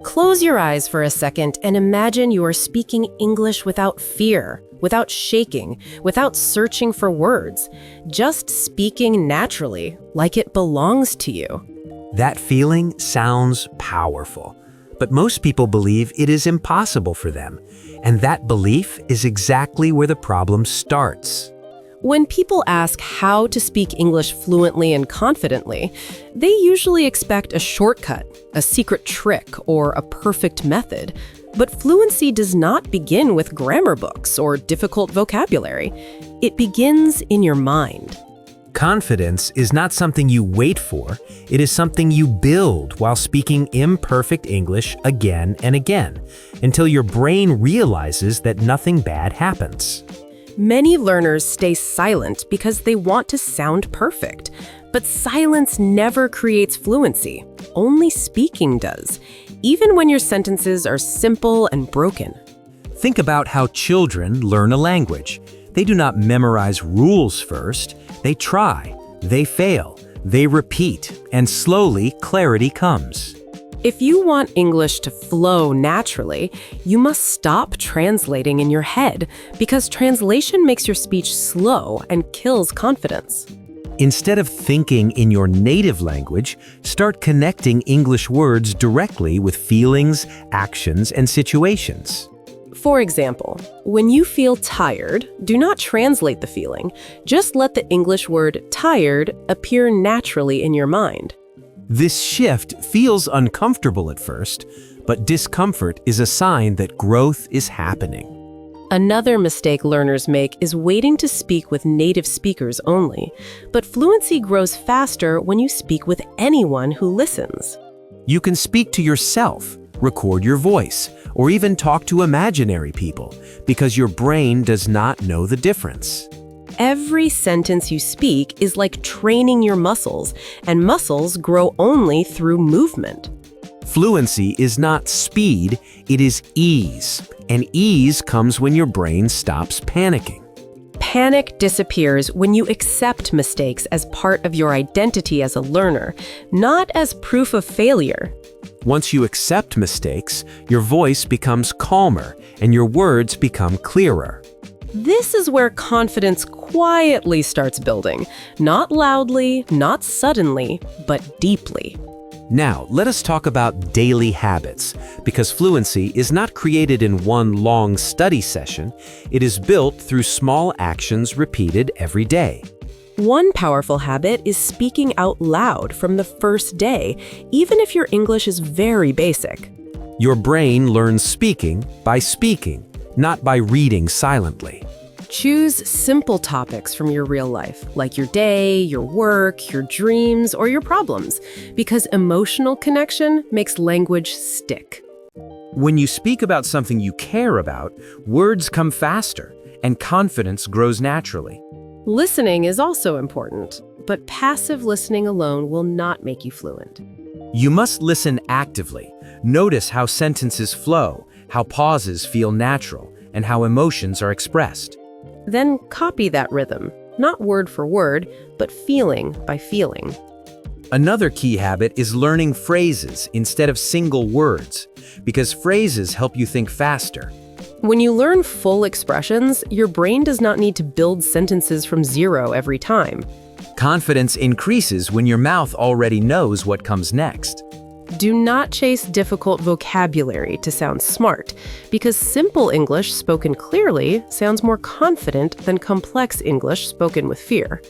Close your eyes for a second and imagine you are speaking English without fear, without shaking, without searching for words, just speaking naturally, like it belongs to you. That feeling sounds powerful, but most people believe it is impossible for them, and that belief is exactly where the problem starts. When people ask how to speak English fluently and confidently, they usually expect a shortcut, a secret trick, or a perfect method. But fluency does not begin with grammar books or difficult vocabulary. It begins in your mind. Confidence is not something you wait for, it is something you build while speaking imperfect English again and again, until your brain realizes that nothing bad happens. Many learners stay silent because they want to sound perfect. But silence never creates fluency. Only speaking does, even when your sentences are simple and broken. Think about how children learn a language. They do not memorize rules first. They try, they fail, they repeat, and slowly clarity comes. If you want English to flow naturally, you must stop translating in your head, because translation makes your speech slow and kills confidence. Instead of thinking in your native language, start connecting English words directly with feelings, actions, and situations. For example, when you feel tired, do not translate the feeling. Just let the English word tired appear naturally in your mind. This shift feels uncomfortable at first, but discomfort is a sign that growth is happening. Another mistake learners make is waiting to speak with native speakers only, but fluency grows faster when you speak with anyone who listens. You can speak to yourself, record your voice, or even talk to imaginary people, because your brain does not know the difference. Every sentence you speak is like training your muscles, and muscles grow only through movement. Fluency is not speed, it is ease. And ease comes when your brain stops panicking. Panic disappears when you accept mistakes as part of your identity as a learner, not as proof of failure. Once you accept mistakes, your voice becomes calmer and your words become clearer. This is where confidence quietly starts building, not loudly, not suddenly, but deeply. Now, let us talk about daily habits, because fluency is not created in one long study session. It is built through small actions repeated every day. One powerful habit is speaking out loud from the first day, even if your English is very basic. Your brain learns speaking, not by reading silently. Choose simple topics from your real life, like your day, your work, your dreams, or your problems, because emotional connection makes language stick. When you speak about something you care about, words come faster, and confidence grows naturally. Listening is also important, but passive listening alone will not make you fluent. You must listen actively. Notice how sentences flow, how pauses feel natural, and how emotions are expressed. Then copy that rhythm, not word for word, but feeling by feeling. Another key habit is learning phrases instead of single words, because phrases help you think faster. When you learn full expressions, your brain does not need to build sentences from zero every time. Confidence increases when your mouth already knows what comes next. Do not chase difficult vocabulary to sound smart, because simple English spoken clearly sounds more confident than complex English spoken with fear.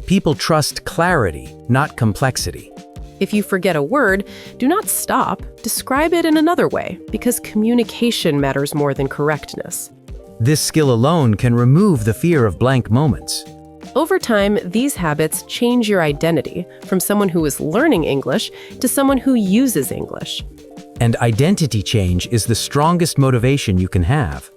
People trust clarity, not complexity. If you forget a word, do not stop. Describe it in another way, because communication matters more than correctness. This skill alone can remove the fear of blank moments. Over time, these habits change your identity from someone who is learning English to someone who uses English. And identity change is the strongest motivation you can have.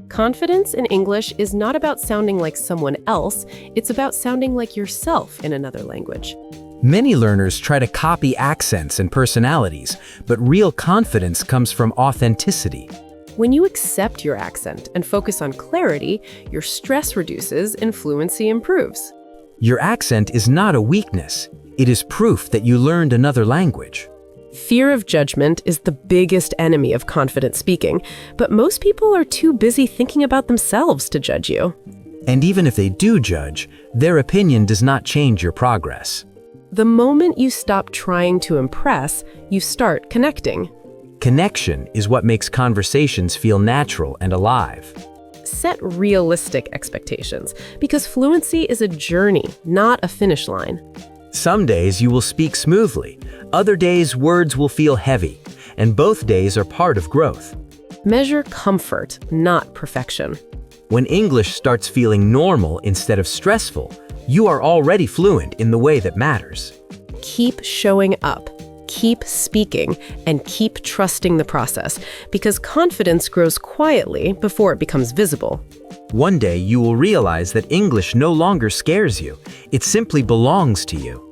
Confidence in English is not about sounding like someone else, it's about sounding like yourself in another language. Many learners try to copy accents and personalities, but real confidence comes from authenticity. When you accept your accent and focus on clarity, your stress reduces and fluency improves. Your accent is not a weakness. It is proof that you learned another language. Fear of judgment is the biggest enemy of confident speaking, but most people are too busy thinking about themselves to judge you. And even if they do judge, their opinion does not change your progress. The moment you stop trying to impress, you start connecting. Connection is what makes conversations feel natural and alive. Set realistic expectations, because fluency is a journey, not a finish line. Some days you will speak smoothly, other days words will feel heavy, and both days are part of growth. Measure comfort, not perfection. When English starts feeling normal instead of stressful, you are already fluent in the way that matters. Keep showing up, keep speaking, and keep trusting the process, because confidence grows quietly before it becomes visible. One day you will realize that English no longer scares you, it simply belongs to you.